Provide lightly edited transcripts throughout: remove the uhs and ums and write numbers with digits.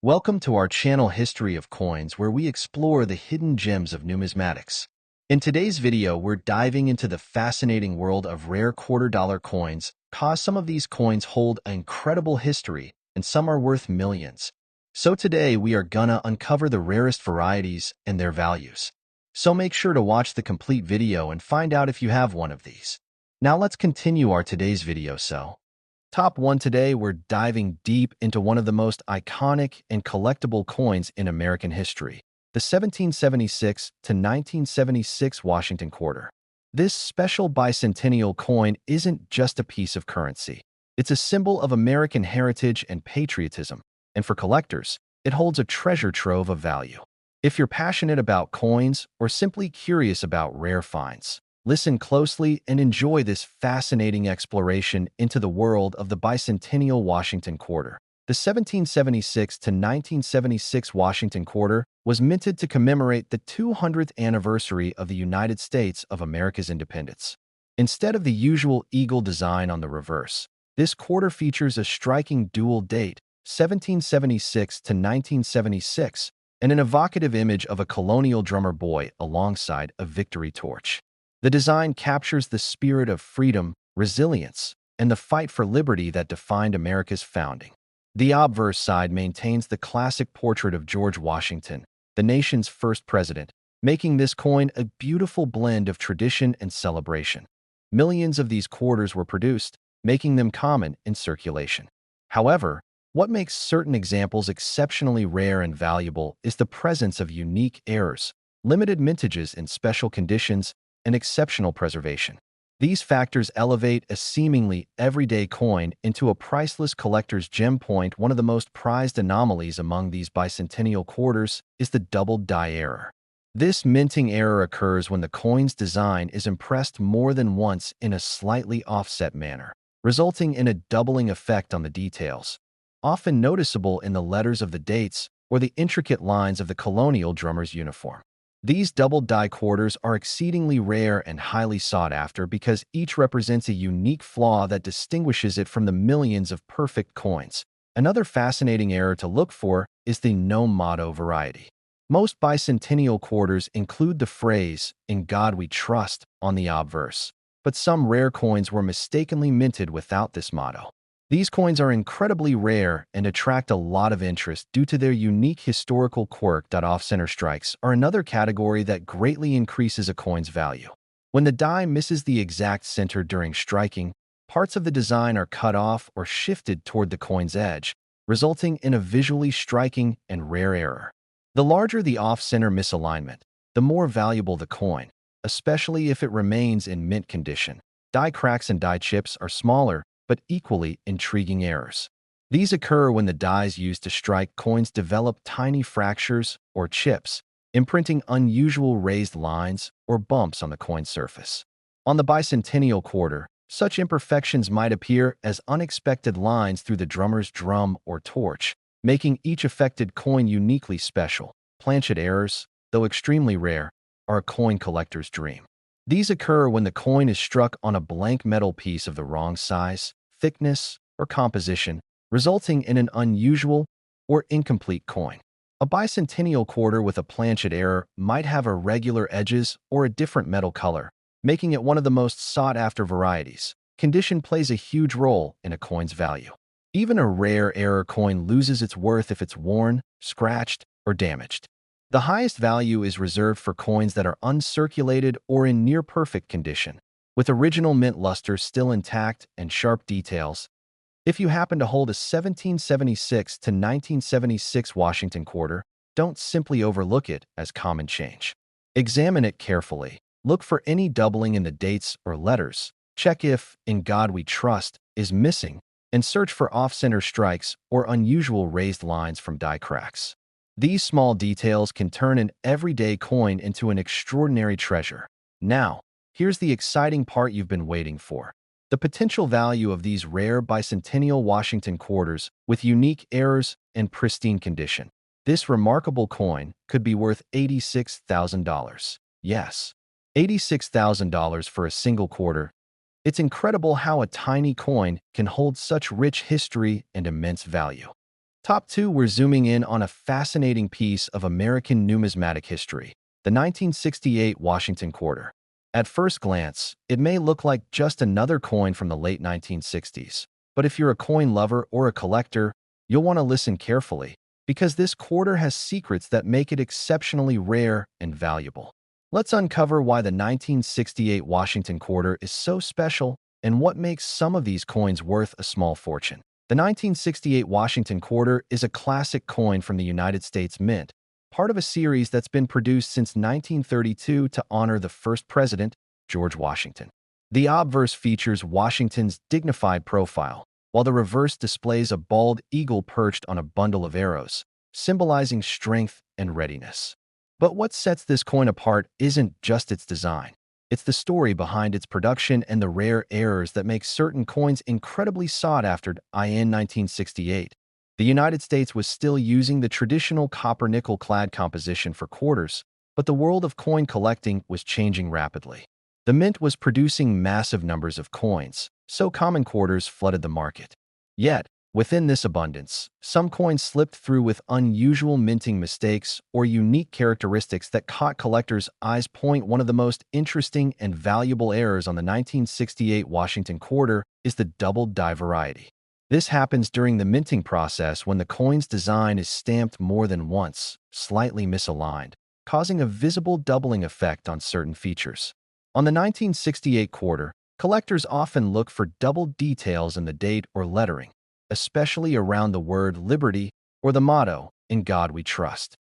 Welcome to our channel History of Coins, where we explore the hidden gems of numismatics. In today's video, we're diving into the fascinating world of rare quarter-dollar coins, cause some of these coins hold an incredible history, and some are worth millions. So today, we are gonna uncover the rarest varieties and their values. So make sure to watch the complete video and find out if you have one of these. Now let's continue our today's video. Top 1 today, we're diving deep into one of the most iconic and collectible coins in American history, the 1776 to 1976 Washington quarter. This special bicentennial coin isn't just a piece of currency. It's a symbol of American heritage and patriotism, and for collectors, it holds a treasure trove of value. If you're passionate about coins or simply curious about rare finds, listen closely and enjoy this fascinating exploration into the world of the bicentennial Washington quarter. The 1776 to 1976 Washington quarter was minted to commemorate the 200th anniversary of the United States of America's independence. Instead of the usual eagle design on the reverse, this quarter features a striking dual date, 1776 to 1976, and an evocative image of a colonial drummer boy alongside a victory torch. The design captures the spirit of freedom, resilience, and the fight for liberty that defined America's founding. The obverse side maintains the classic portrait of George Washington, the nation's first president, making this coin a beautiful blend of tradition and celebration. Millions of these quarters were produced, making them common in circulation. However, what makes certain examples exceptionally rare and valuable is the presence of unique errors, limited mintages in special conditions, and exceptional preservation. These factors elevate a seemingly everyday coin into a priceless collector's gem. One of the most prized anomalies among these bicentennial quarters is the doubled die error. This minting error occurs when the coin's design is impressed more than once in a slightly offset manner, resulting in a doubling effect on the details, often noticeable in the letters of the dates or the intricate lines of the colonial drummer's uniform. These double die quarters are exceedingly rare and highly sought after because each represents a unique flaw that distinguishes it from the millions of perfect coins. Another fascinating error to look for is the no motto variety. Most bicentennial quarters include the phrase, "In God We Trust," on the obverse, but some rare coins were mistakenly minted without this motto. These coins are incredibly rare and attract a lot of interest due to their unique historical quirk. Off-center strikes are another category that greatly increases a coin's value. When the die misses the exact center during striking, parts of the design are cut off or shifted toward the coin's edge, resulting in a visually striking and rare error. The larger the off-center misalignment, the more valuable the coin, especially if it remains in mint condition. Die cracks and die chips are smaller, but equally intriguing errors. These occur when the dies used to strike coins develop tiny fractures or chips, imprinting unusual raised lines or bumps on the coin surface. On the bicentennial quarter, such imperfections might appear as unexpected lines through the drummer's drum or torch, making each affected coin uniquely special. Planchet errors, though extremely rare, are a coin collector's dream. These occur when the coin is struck on a blank metal piece of the wrong size, thickness, or composition, resulting in an unusual or incomplete coin. A bicentennial quarter with a planchet error might have irregular edges or a different metal color, making it one of the most sought-after varieties. Condition plays a huge role in a coin's value. Even a rare error coin loses its worth if it's worn, scratched, or damaged. The highest value is reserved for coins that are uncirculated or in near-perfect condition, with original mint luster still intact and sharp details. If you happen to hold a 1776 to 1976 Washington quarter, don't simply overlook it as common change. Examine it carefully. Look for any doubling in the dates or letters. Check if "In God We Trust" is missing, and search for off-center strikes or unusual raised lines from die cracks. These small details can turn an everyday coin into an extraordinary treasure. Now, here's the exciting part you've been waiting for: the potential value of these rare bicentennial Washington quarters with unique errors and pristine condition. This remarkable coin could be worth $86,000. Yes, $86,000 for a single quarter. It's incredible how a tiny coin can hold such rich history and immense value. Top 2, we're zooming in on a fascinating piece of American numismatic history, the 1968 Washington Quarter. At first glance, it may look like just another coin from the late 1960s. But if you're a coin lover or a collector, you'll want to listen carefully, because this quarter has secrets that make it exceptionally rare and valuable. Let's uncover why the 1968 Washington Quarter is so special and what makes some of these coins worth a small fortune. The 1968 Washington Quarter is a classic coin from the United States Mint, part of a series that's been produced since 1932 to honor the first president, George Washington. The obverse features Washington's dignified profile, while the reverse displays a bald eagle perched on a bundle of arrows, symbolizing strength and readiness. But what sets this coin apart isn't just its design. It's the story behind its production and the rare errors that make certain coins incredibly sought after. In 1968, the United States was still using the traditional copper-nickel clad composition for quarters, but the world of coin collecting was changing rapidly. The mint was producing massive numbers of coins, so common quarters flooded the market. Yet, within this abundance, some coins slipped through with unusual minting mistakes or unique characteristics that caught collectors' eyes. One of the most interesting and valuable errors on the 1968 Washington Quarter is the double die variety. This happens during the minting process when the coin's design is stamped more than once, slightly misaligned, causing a visible doubling effect on certain features. On the 1968 Quarter, collectors often look for double details in the date or lettering, especially around the word liberty or the motto, "In God We Trust."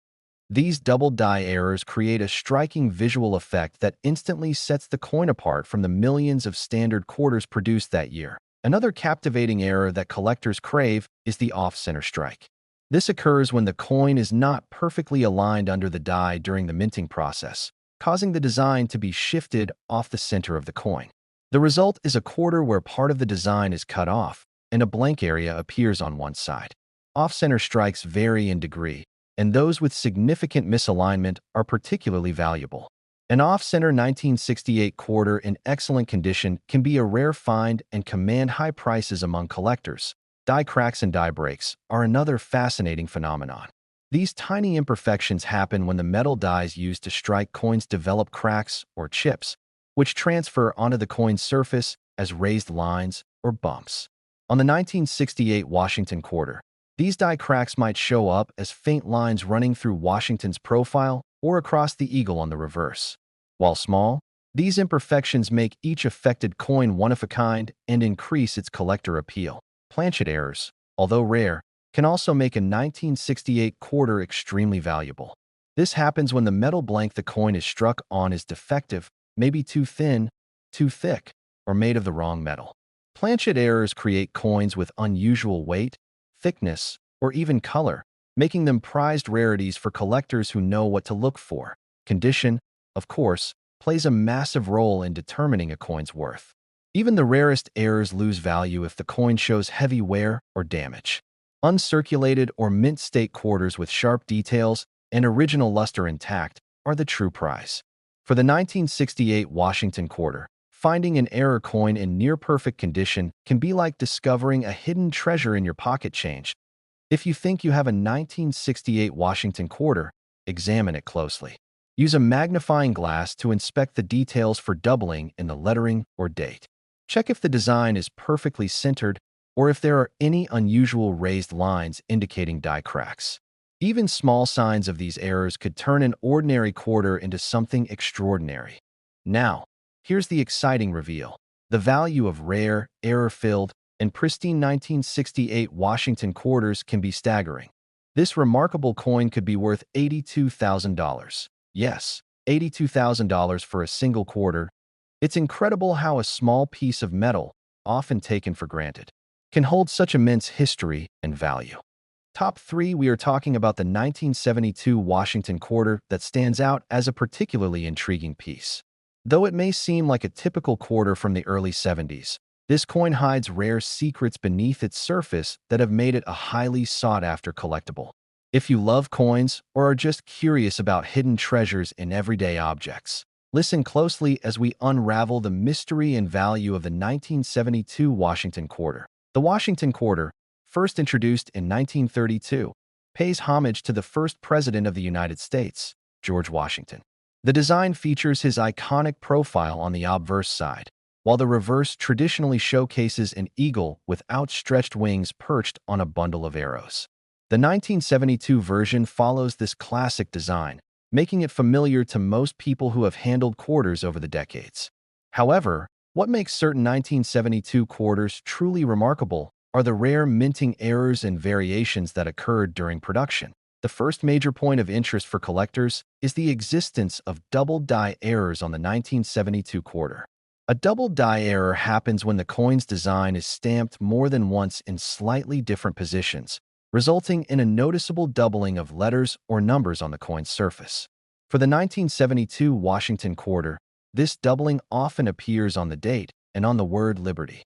These double die errors create a striking visual effect that instantly sets the coin apart from the millions of standard quarters produced that year. Another captivating error that collectors crave is the off-center strike. This occurs when the coin is not perfectly aligned under the die during the minting process, causing the design to be shifted off the center of the coin. The result is a quarter where part of the design is cut off, and a blank area appears on one side. Off-center strikes vary in degree, and those with significant misalignment are particularly valuable. An off-center 1968 quarter in excellent condition can be a rare find and command high prices among collectors. Die cracks and die breaks are another fascinating phenomenon. These tiny imperfections happen when the metal dies used to strike coins develop cracks or chips, which transfer onto the coin's surface as raised lines or bumps. On the 1968 Washington Quarter, these die cracks might show up as faint lines running through Washington's profile or across the eagle on the reverse. While small, these imperfections make each affected coin one of a kind and increase its collector appeal. Planchet errors, although rare, can also make a 1968 quarter extremely valuable. This happens when the metal blank the coin is struck on is defective, maybe too thin, too thick, or made of the wrong metal. Planchet errors create coins with unusual weight, thickness, or even color, making them prized rarities for collectors who know what to look for. Condition, of course, plays a massive role in determining a coin's worth. Even the rarest errors lose value if the coin shows heavy wear or damage. Uncirculated or mint state quarters with sharp details and original luster intact are the true prize. For the 1968 Washington Quarter, finding an error coin in near-perfect condition can be like discovering a hidden treasure in your pocket change. If you think you have a 1968 Washington Quarter, examine it closely. Use a magnifying glass to inspect the details for doubling in the lettering or date. Check if the design is perfectly centered or if there are any unusual raised lines indicating die cracks. Even small signs of these errors could turn an ordinary quarter into something extraordinary. Now, here's the exciting reveal. The value of rare, error-filled, and pristine 1968 Washington quarters can be staggering. This remarkable coin could be worth $82,000. Yes, $82,000 for a single quarter. It's incredible how a small piece of metal, often taken for granted, can hold such immense history and value. Top 3, we are talking about the 1972 Washington Quarter that stands out as a particularly intriguing piece. Though it may seem like a typical quarter from the early 70s, this coin hides rare secrets beneath its surface that have made it a highly sought-after collectible. If you love coins or are just curious about hidden treasures in everyday objects, listen closely as we unravel the mystery and value of the 1972 Washington Quarter. The Washington Quarter, first introduced in 1932, pays homage to the first president of the United States, George Washington. The design features his iconic profile on the obverse side, while the reverse traditionally showcases an eagle with outstretched wings perched on a bundle of arrows. The 1972 version follows this classic design, making it familiar to most people who have handled quarters over the decades. However, what makes certain 1972 quarters truly remarkable are the rare minting errors and variations that occurred during production. The first major point of interest for collectors is the existence of double die errors on the 1972 quarter. A double die error happens when the coin's design is stamped more than once in slightly different positions, resulting in a noticeable doubling of letters or numbers on the coin's surface. For the 1972 Washington quarter, this doubling often appears on the date and on the word Liberty.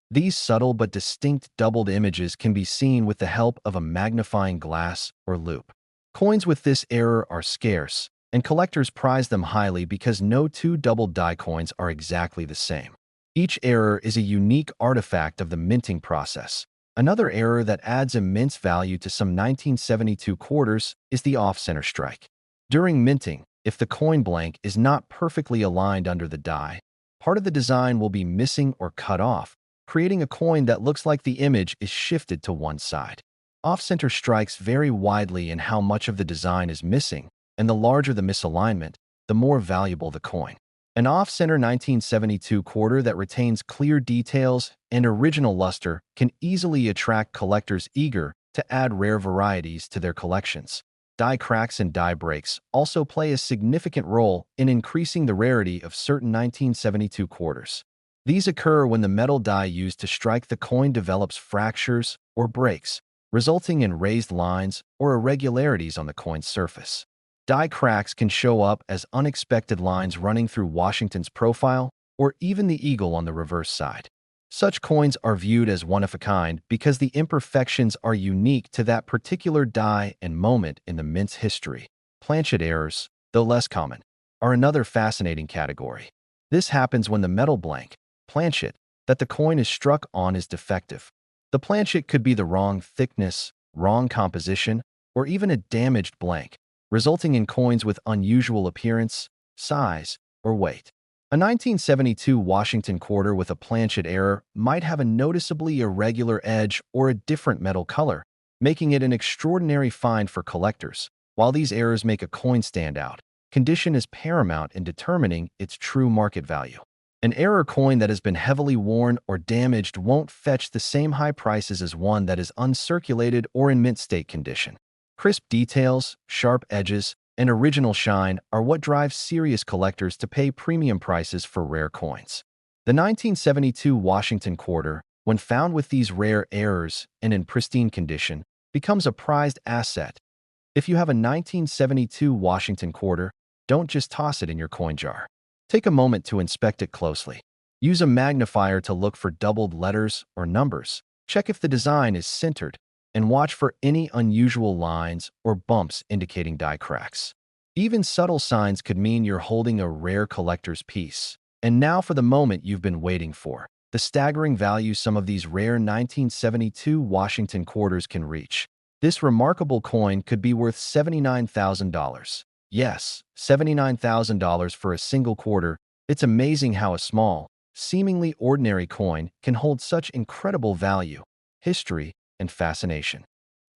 These subtle but distinct doubled images can be seen with the help of a magnifying glass or loupe. Coins with this error are scarce, and collectors prize them highly because no two double die coins are exactly the same. Each error is a unique artifact of the minting process. Another error that adds immense value to some 1972 quarters is the off-center strike. During minting, if the coin blank is not perfectly aligned under the die, part of the design will be missing or cut off, creating a coin that looks like the image is shifted to one side. Off-center strikes vary widely in how much of the design is missing, and the larger the misalignment, the more valuable the coin. An off-center 1972 quarter that retains clear details and original luster can easily attract collectors eager to add rare varieties to their collections. Die cracks and die breaks also play a significant role in increasing the rarity of certain 1972 quarters. These occur when the metal die used to strike the coin develops fractures or breaks, resulting in raised lines or irregularities on the coin's surface. Die cracks can show up as unexpected lines running through Washington's profile or even the eagle on the reverse side. Such coins are viewed as one-of-a-kind because the imperfections are unique to that particular die and moment in the mint's history. Planchet errors, though less common, are another fascinating category. This happens when the metal blank, planchet, that the coin is struck on is defective. The planchet could be the wrong thickness, wrong composition, or even a damaged blank, resulting in coins with unusual appearance, size, or weight. A 1972 Washington quarter with a planchet error might have a noticeably irregular edge or a different metal color, making it an extraordinary find for collectors. While these errors make a coin stand out, condition is paramount in determining its true market value. An error coin that has been heavily worn or damaged won't fetch the same high prices as one that is uncirculated or in mint state condition. Crisp details, sharp edges, and original shine are what drives serious collectors to pay premium prices for rare coins. The 1972 Washington quarter, when found with these rare errors and in pristine condition, becomes a prized asset. If you have a 1972 Washington quarter, don't just toss it in your coin jar. Take a moment to inspect it closely. Use a magnifier to look for doubled letters or numbers. Check if the design is centered, and watch for any unusual lines or bumps indicating die cracks. Even subtle signs could mean you're holding a rare collector's piece. And now for the moment you've been waiting for, the staggering value some of these rare 1972 Washington quarters can reach. This remarkable coin could be worth $79,000. Yes, $79,000 for a single quarter. It's amazing how a small, seemingly ordinary coin can hold such incredible value, history, and fascination.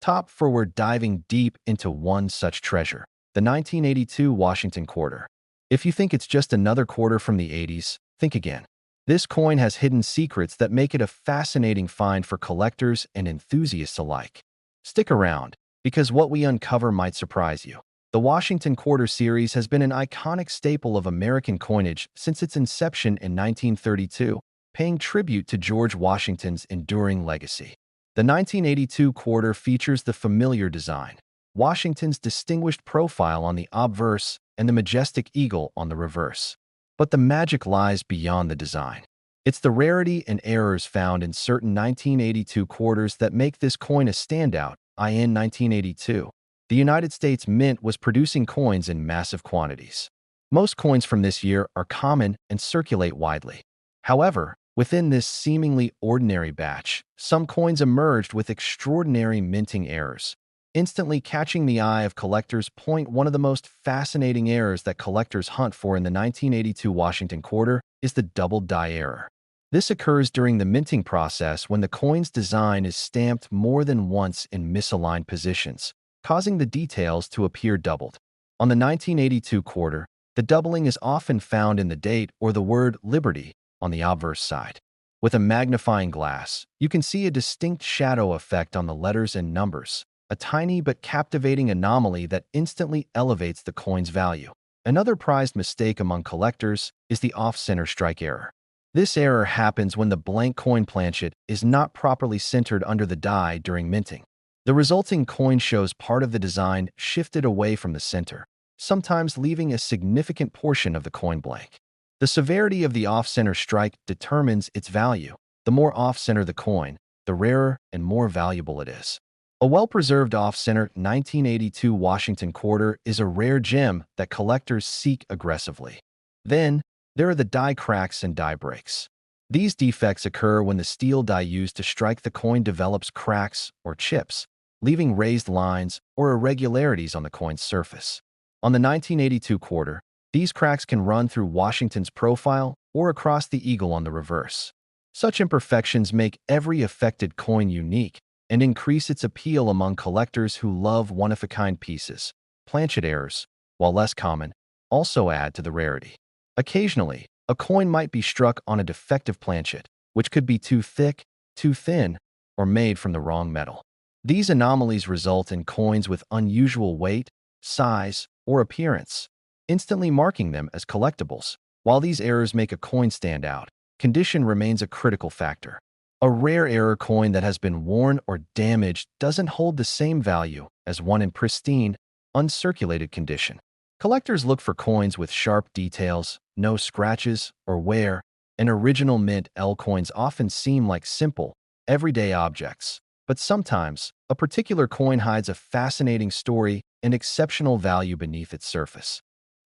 Top 4, we're diving deep into one such treasure, the 1982 Washington quarter. If you think it's just another quarter from the 80s, think again. This coin has hidden secrets that make it a fascinating find for collectors and enthusiasts alike. Stick around, because what we uncover might surprise you. The Washington Quarter series has been an iconic staple of American coinage since its inception in 1932, paying tribute to George Washington's enduring legacy. The 1982 quarter features the familiar design, Washington's distinguished profile on the obverse and the majestic eagle on the reverse. But the magic lies beyond the design. It's the rarity and errors found in certain 1982 quarters that make this coin a standout. In 1982, the United States Mint was producing coins in massive quantities. Most coins from this year are common and circulate widely. However, Within this seemingly ordinary batch, some coins emerged with extraordinary minting errors, instantly catching the eye of collectors. One of the most fascinating errors that collectors hunt for in the 1982 Washington quarter is the double die error. This occurs during the minting process when the coin's design is stamped more than once in misaligned positions, causing the details to appear doubled. On the 1982 quarter, the doubling is often found in the date or the word Liberty on the obverse side. With a magnifying glass, you can see a distinct shadow effect on the letters and numbers, a tiny but captivating anomaly that instantly elevates the coin's value. Another prized mistake among collectors is the off-center strike error. This error happens when the blank coin planchet is not properly centered under the die during minting. The resulting coin shows part of the design shifted away from the center, sometimes leaving a significant portion of the coin blank. The severity of the off-center strike determines its value. The more off-center the coin, the rarer and more valuable it is. A well-preserved off-center 1982 Washington quarter is a rare gem that collectors seek aggressively. Then, there are the die cracks and die breaks. These defects occur when the steel die used to strike the coin develops cracks or chips, leaving raised lines or irregularities on the coin's surface. On the 1982 quarter, these cracks can run through Washington's profile or across the eagle on the reverse. Such imperfections make every affected coin unique and increase its appeal among collectors who love one-of-a-kind pieces. Planchet errors, while less common, also add to the rarity. Occasionally, a coin might be struck on a defective planchet, which could be too thick, too thin, or made from the wrong metal. These anomalies result in coins with unusual weight, size, or appearance, instantly marking them as collectibles. While these errors make a coin stand out, condition remains a critical factor. A rare error coin that has been worn or damaged doesn't hold the same value as one in pristine, uncirculated condition. Collectors look for coins with sharp details, no scratches or wear, and original Mint L coins often seem like simple, everyday objects. But sometimes, a particular coin hides a fascinating story and exceptional value beneath its surface.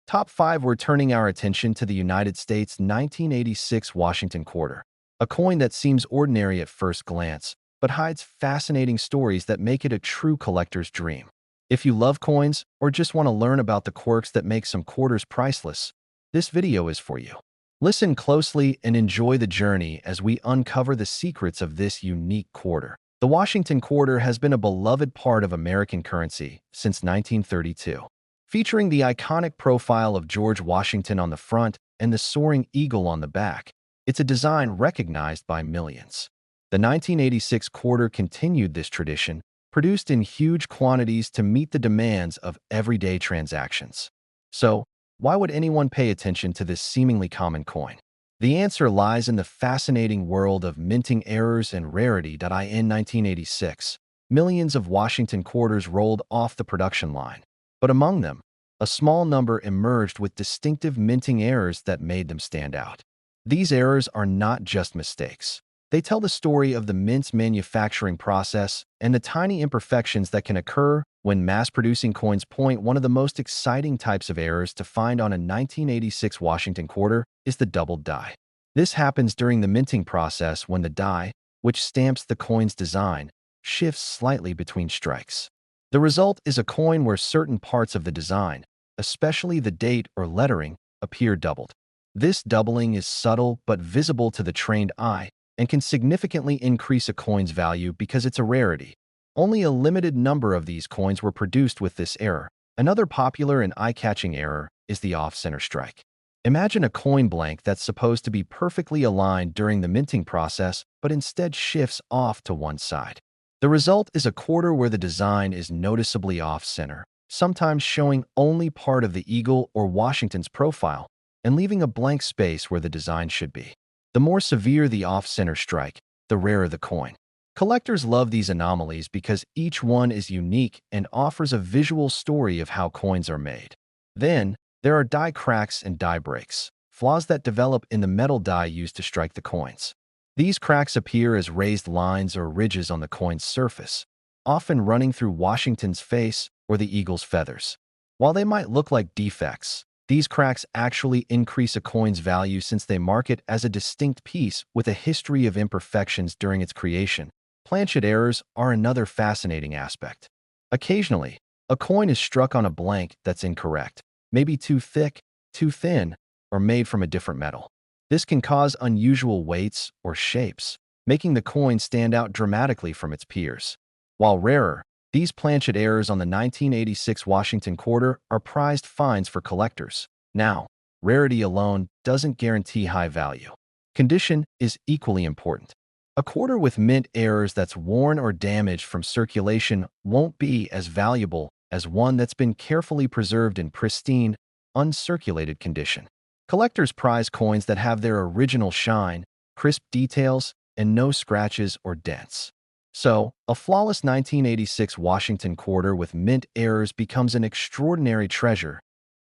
Top 5, we're turning our attention to the United States 1986 Washington quarter, a coin that seems ordinary at first glance, but hides fascinating stories that make it a true collector's dream. If you love coins or just want to learn about the quirks that make some quarters priceless, this video is for you. Listen closely and enjoy the journey as we uncover the secrets of this unique quarter. The Washington quarter has been a beloved part of American currency since 1932. Featuring the iconic profile of George Washington on the front and the soaring eagle on the back, it's a design recognized by millions. The 1986 quarter continued this tradition, produced in huge quantities to meet the demands of everyday transactions. So, why would anyone pay attention to this seemingly common coin? The answer lies in the fascinating world of minting errors and rarity. In 1986, millions of Washington quarters rolled off the production line, but among them, a small number emerged with distinctive minting errors that made them stand out. These errors are not just mistakes. They tell the story of the mint's manufacturing process and the tiny imperfections that can occur when mass-producing coins. One of the most exciting types of errors to find on a 1986 Washington quarter is the doubled die. This happens during the minting process when the die, which stamps the coin's design, shifts slightly between strikes. The result is a coin where certain parts of the design, especially the date or lettering, appear doubled. This doubling is subtle but visible to the trained eye and can significantly increase a coin's value because it's a rarity. Only a limited number of these coins were produced with this error. Another popular and eye-catching error is the off-center strike. Imagine a coin blank that's supposed to be perfectly aligned during the minting process, but instead shifts off to one side. The result is a quarter where the design is noticeably off-center, sometimes showing only part of the eagle or Washington's profile, and leaving a blank space where the design should be. The more severe the off-center strike, the rarer the coin. Collectors love these anomalies because each one is unique and offers a visual story of how coins are made. Then, there are die cracks and die breaks, flaws that develop in the metal die used to strike the coins. These cracks appear as raised lines or ridges on the coin's surface, often running through Washington's face or the eagle's feathers. While they might look like defects, These cracks actually increase a coin's value since they mark it as a distinct piece with a history of imperfections during its creation. Planchet errors are another fascinating aspect. Occasionally, a coin is struck on a blank that's incorrect, maybe too thick, too thin, or made from a different metal. This can cause unusual weights or shapes, making the coin stand out dramatically from its peers. While rarer, these planchet errors on the 1986 Washington quarter are prized finds for collectors. Now, rarity alone doesn't guarantee high value. Condition is equally important. A quarter with mint errors that's worn or damaged from circulation won't be as valuable as one that's been carefully preserved in pristine, uncirculated condition. Collectors prize coins that have their original shine, crisp details, and no scratches or dents. So, a flawless 1986 Washington quarter with mint errors becomes an extraordinary treasure.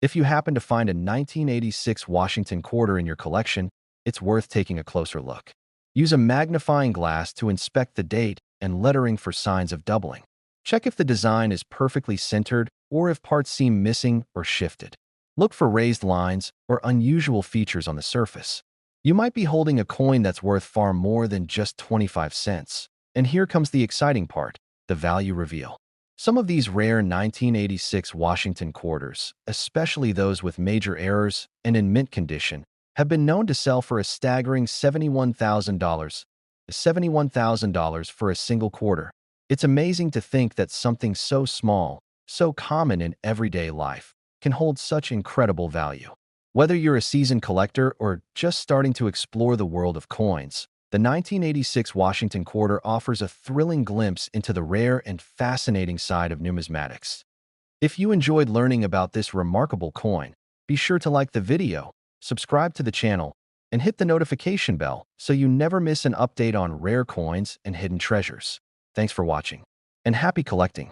If you happen to find a 1986 Washington quarter in your collection, it's worth taking a closer look. Use a magnifying glass to inspect the date and lettering for signs of doubling. Check if the design is perfectly centered or if parts seem missing or shifted. Look for raised lines or unusual features on the surface. You might be holding a coin that's worth far more than just 25 cents. And here comes the exciting part, the value reveal. Some of these rare 1986 Washington quarters, especially those with major errors and in mint condition, have been known to sell for a staggering $71,000. $71,000 for a single quarter. It's amazing to think that something so small, so common in everyday life, can hold such incredible value. Whether you're a seasoned collector or just starting to explore the world of coins, the 1986 Washington quarter offers a thrilling glimpse into the rare and fascinating side of numismatics. If you enjoyed learning about this remarkable coin, be sure to like the video, subscribe to the channel, and hit the notification bell so you never miss an update on rare coins and hidden treasures. Thanks for watching, and happy collecting!